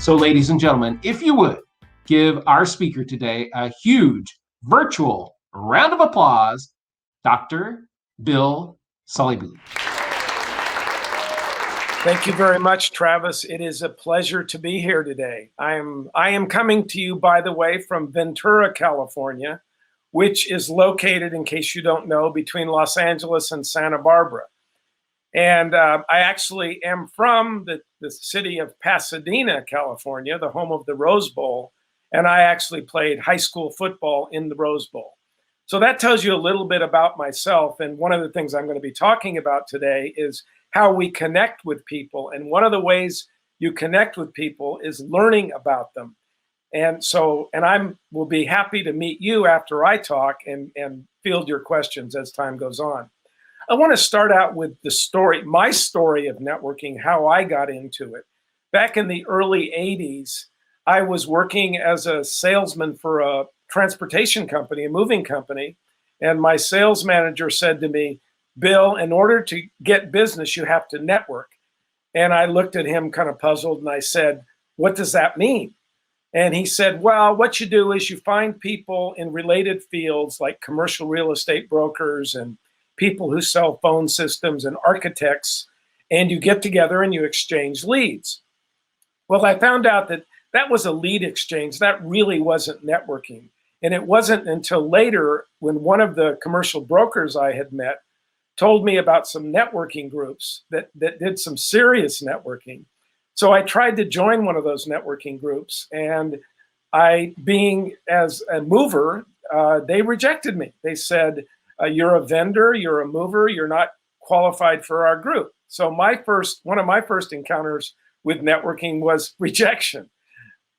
So, ladies and gentlemen, if you would give our speaker today a huge virtual round of applause, Dr. Bill Saleebey. Thank you very much, Travis. It is a pleasure to be here today. I am coming to you, by the way, from Ventura, California, which is located, in case you don't know, between Los Angeles and Santa Barbara. And I actually am from the city of Pasadena, California, the home of the Rose Bowl. And I actually played high school football in the Rose Bowl. So that tells you a little bit about myself. And one of the things I'm going to be talking about today is how we connect with people. And one of the ways you connect with people is learning about them. And will be happy to meet you after I talk and field your questions as time goes on. I want to start out with my story of networking, how I got into it. Back in the early 80s, I was working as a salesman for a transportation company, a moving company. And my sales manager said to me, "Bill, in order to get business, you have to network." And I looked at him kind of puzzled and I said, "What does that mean?" And he said, "Well, what you do is you find people in related fields like commercial real estate brokers and people who sell phone systems and architects, and you get together and you exchange leads." Well, I found out that was a lead exchange. That really wasn't networking. And it wasn't until later when one of the commercial brokers I had met told me about some networking groups that did some serious networking. So I tried to join one of those networking groups, and being as a mover, they rejected me. They said, "You're a vendor, you're a mover, you're not qualified for our group." So one of my first encounters with networking was rejection.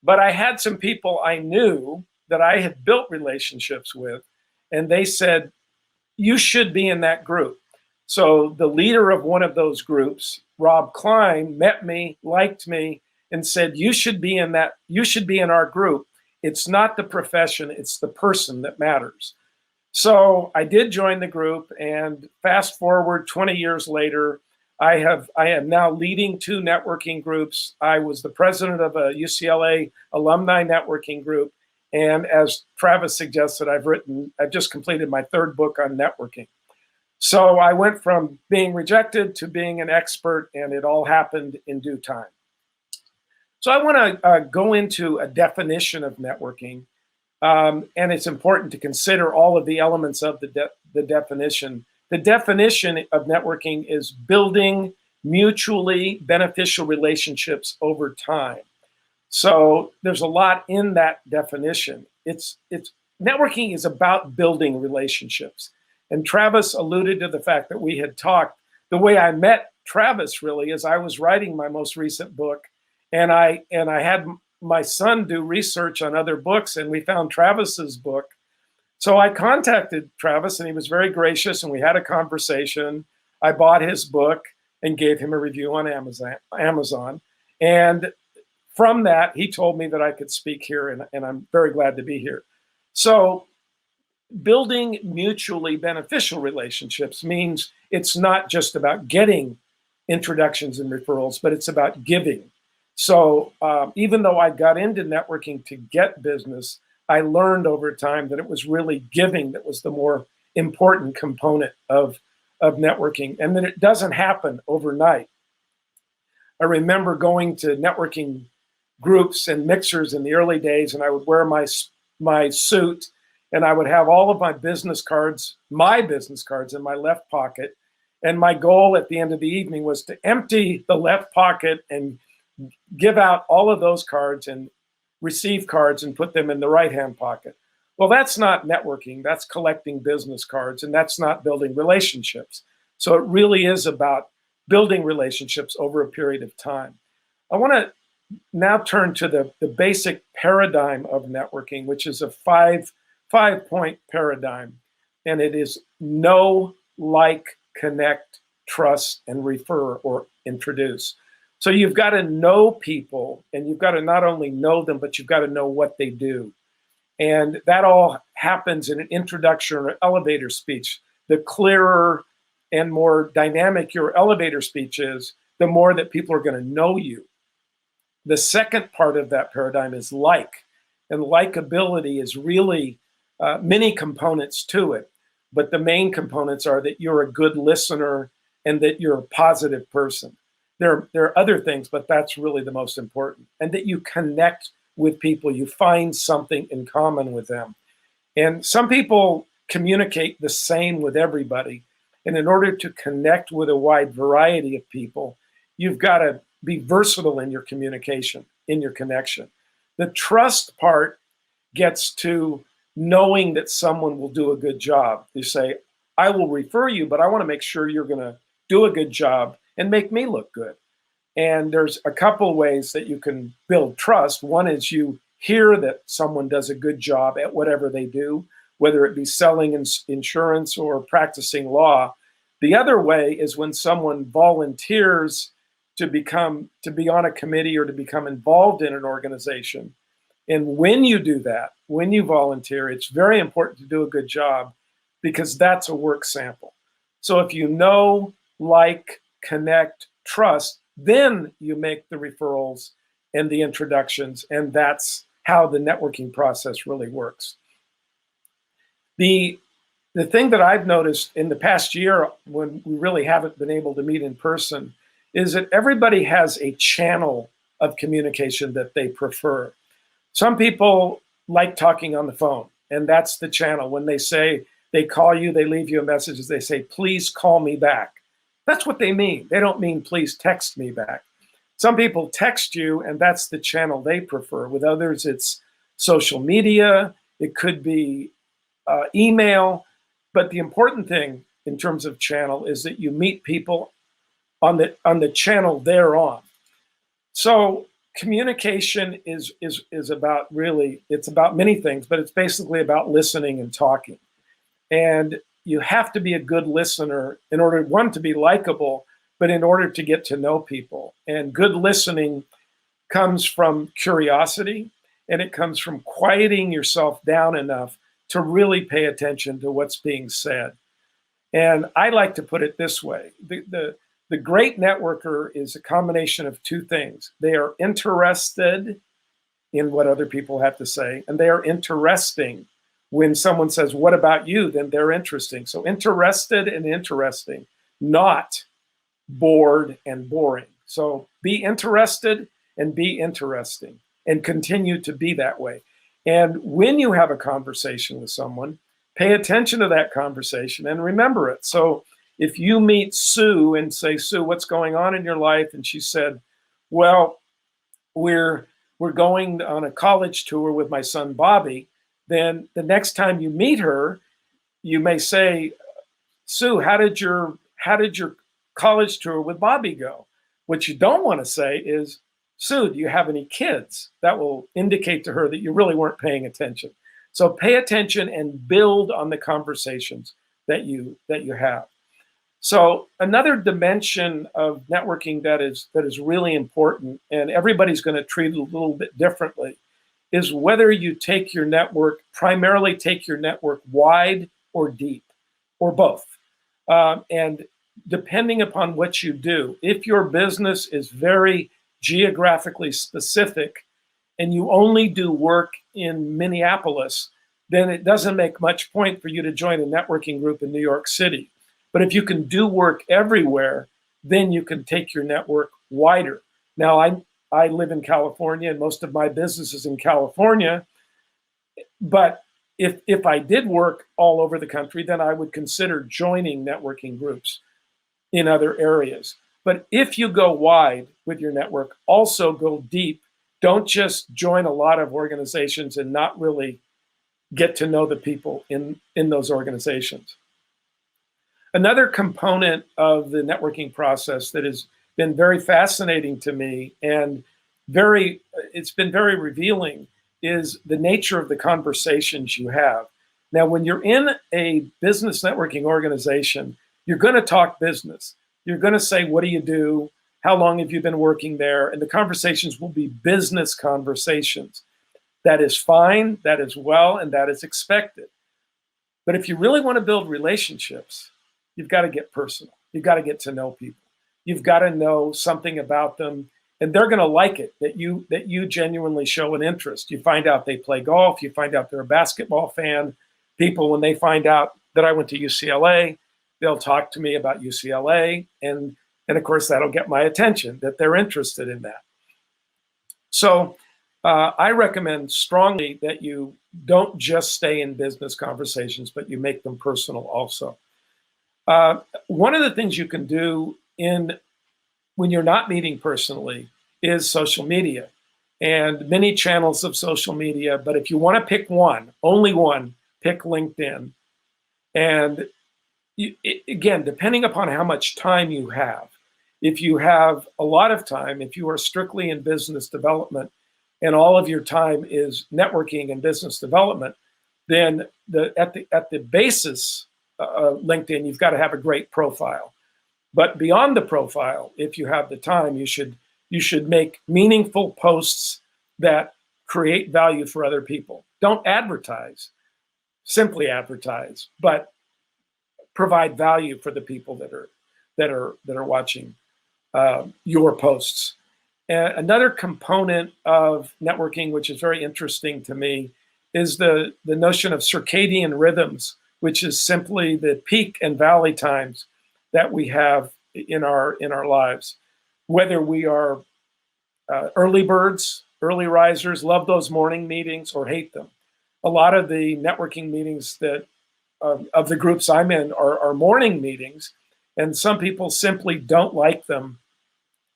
But I had some people I knew that I had built relationships with, and they said, "You should be in that group." So the leader of one of those groups, Rob Klein, met me, liked me, and said, "You should be in that. You should be in our group. It's not the profession, it's the person that matters." So I did join the group, and fast forward 20 years later, I am now leading 2 networking groups. I was the president of a UCLA alumni networking group. And as Travis suggested, I've just completed my 3rd book on networking. So I went from being rejected to being an expert, and it all happened in due time. So I want to go into a definition of networking. And it's important to consider all of the elements of the definition. The definition of networking is building mutually beneficial relationships over time. So there's a lot in that definition. Networking is about building relationships. And Travis alluded to the fact that we had talked. The way I met Travis really is I was writing my most recent book, and I had my son do research on other books, and we found Travis's book. So I contacted Travis, and he was very gracious, and we had a conversation. I bought his book and gave him a review on Amazon. And from that, he told me that I could speak here, and I'm very glad to be here. So building mutually beneficial relationships means it's not just about getting introductions and referrals, but it's about giving. So even though I got into networking to get business, I learned over time that it was really giving that was the more important component of networking, and that it doesn't happen overnight. I remember going to networking groups and mixers in the early days, and I would wear my suit, and I would have all of my business cards in my left pocket. And my goal at the end of the evening was to empty the left pocket and give out all of those cards and receive cards and put them in the right-hand pocket. Well, that's not networking. That's collecting business cards, and that's not building relationships. So it really is about building relationships over a period of time. I want to now turn to the basic paradigm of networking, which is a five-point paradigm. And it is know, like, connect, trust, and refer or introduce. So you've got to know people, and you've got to not only know them, but you've got to know what they do. And that all happens in an introduction or elevator speech. The clearer and more dynamic your elevator speech is, the more that people are going to know you. The second part of that paradigm is like, and likability is really many components to it. But the main components are that you're a good listener and that you're a positive person. There are other things, but that's really the most important. And that you connect with people, you find something in common with them. And some people communicate the same with everybody. And in order to connect with a wide variety of people, you've got to be versatile in your communication, in your connection. The trust part gets to knowing that someone will do a good job. You say, I will refer you, but I want to make sure you're going to do a good job and make me look good. And there's a couple ways that you can build trust. One is you hear that someone does a good job at whatever they do, whether it be selling insurance or practicing law. The other way is when someone volunteers to be on a committee or to become involved in an organization. And when you do that, when you volunteer, it's very important to do a good job because that's a work sample. So if you know, like, connect, trust, then you make the referrals and the introductions, and that's how the networking process really works. The thing that I've noticed in the past year when we really haven't been able to meet in person is that everybody has a channel of communication that they prefer. Some people like talking on the phone, and that's the channel. When they call you, they leave you a message, they say, please call me back. That's what they mean. They don't mean, please text me back. Some people text you, and that's the channel they prefer. With others, it's social media. It could be email. But the important thing in terms of channel is that you meet people on the channel they're on. So communication is about it's about many things, but it's basically about listening and talking. And you have to be a good listener in order, one, to be likable, but in order to get to know people. And good listening comes from curiosity, and it comes from quieting yourself down enough to really pay attention to what's being said. And I like to put it this way. The great networker is a combination of two things. They are interested in what other people have to say, and they are interesting. When someone says, what about you? Then they're interesting. So interested and interesting, not bored and boring. So be interested and be interesting and continue to be that way. And when you have a conversation with someone, pay attention to that conversation and remember it. So if you meet Sue and say, Sue, what's going on in your life? And she said, well, we're going on a college tour with my son, Bobby. Then the next time you meet her, you may say, Sue, how did your college tour with Bobby go? What you don't want to say is, Sue, do you have any kids? That will indicate to her that you really weren't paying attention. So pay attention and build on the conversations that you have. So another dimension of networking that is really important, and everybody's going to treat it a little bit differently, is whether you primarily take your network wide or deep, or both. And depending upon what you do, if your business is very geographically specific and you only do work in Minneapolis, then it doesn't make much point for you to join a networking group in New York City. But if you can do work everywhere, then you can take your network wider. Now, I live in California and most of my business is in California. But if I did work all over the country, then I would consider joining networking groups in other areas. But if you go wide with your network, also go deep. Don't just join a lot of organizations and not really get to know the people in those organizations. Another component of the networking process that has been very fascinating to me and it's been very revealing is the nature of the conversations you have. Now, when you're in a business networking organization, you're going to talk business. You're going to say, what do you do? How long have you been working there? And the conversations will be business conversations. That is fine, that is well, and that is expected. But if you really want to build relationships, you've got to get personal. You've got to get to know people. You've got to know something about them. And they're going to like it that you genuinely show an interest. You find out they play golf. You find out they're a basketball fan. People, when they find out that I went to UCLA, they'll talk to me about UCLA, and of course that'll get my attention that they're interested in that. So I recommend strongly that you don't just stay in business conversations, but you make them personal also. One of the things you can do when you're not meeting personally is social media, and many channels of social media. But if you want to pick one, only one, pick LinkedIn. And again, depending upon how much time you have, if you have a lot of time, if you are strictly in business development and all of your time is networking and business development, then at the basis of LinkedIn, you've got to have a great profile. But beyond the profile, if you have the time, you should make meaningful posts that create value for other people. Don't advertise, simply advertise, but provide value for the people that are watching your posts. And another component of networking, which is very interesting to me, is the notion of circadian rhythms, which is simply the peak and valley times that we have in our lives. Whether we are early birds, early risers, love those morning meetings, or hate them. A lot of the networking meetings that of the groups I'm in are morning meetings, and some people simply don't like them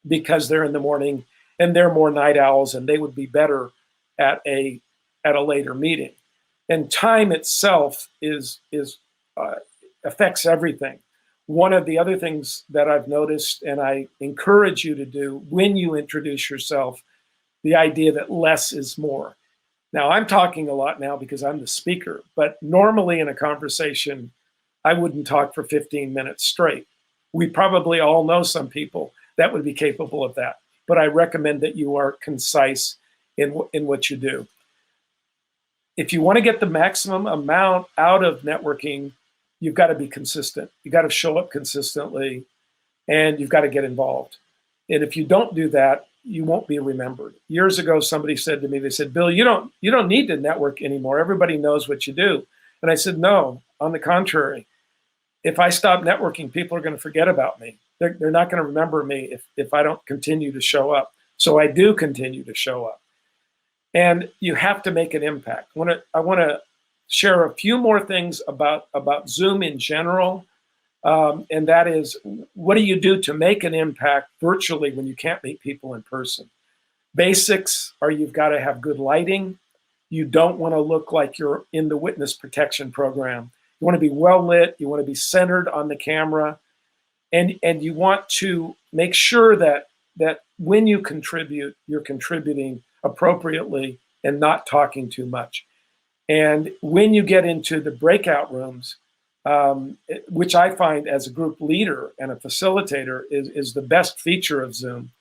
because they're in the morning and they're more night owls, and they would be better at a later meeting. And time itself affects everything. One of the other things that I've noticed, and I encourage you to do when you introduce yourself, the idea that less is more. Now, I'm talking a lot now because I'm the speaker, but normally in a conversation, I wouldn't talk for 15 minutes straight. We probably all know some people that would be capable of that, but I recommend that you are concise in what you do. If you want to get the maximum amount out of networking, you've got to be consistent. You've got to show up consistently, and you've got to get involved. And if you don't do that, you won't be remembered. Years ago, somebody said to me, they said, "Bill, you don't need to network anymore. Everybody knows what you do." And I said, "No, on the contrary. If I stop networking, people are going to forget about me. They're not going to remember me if I don't continue to show up." So I do continue to show up. And you have to make an impact. I want to share a few more things about Zoom in general. And that is, what do you do to make an impact virtually when you can't meet people in person? Basics are you've got to have good lighting. You don't want to look like you're in the witness protection program. You want to be well lit. You want to be centered on the camera. And you want to make sure that when you contribute, you're contributing appropriately and not talking too much. And when you get into the breakout rooms, which I find as a group leader and a facilitator is the best feature of Zoom.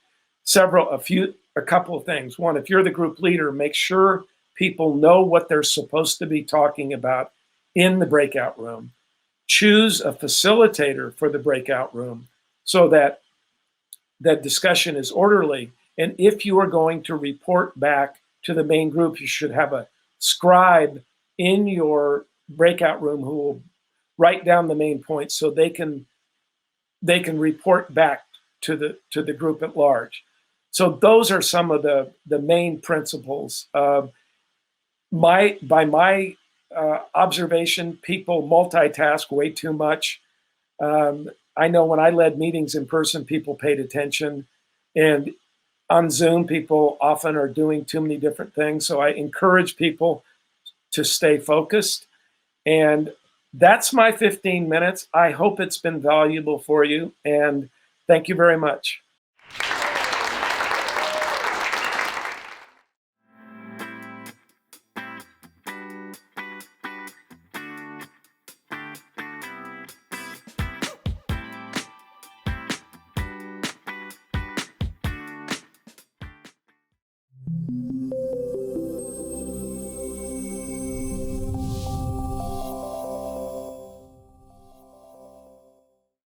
A couple of things. One, if you're the group leader, make sure people know what they're supposed to be talking about in the breakout room. Choose a facilitator for the breakout room so that that discussion is orderly. And if you are going to report back to the main group, you should have a scribe in your breakout room who will write down the main points so they can report back to the group at large. So those are some of the main principles. By my observation, people multitask way too much. I know when I led meetings in person, people paid attention, and on Zoom, people often are doing too many different things. So I encourage people to stay focused. And that's my 15 minutes. I hope it's been valuable for you, and thank you very much.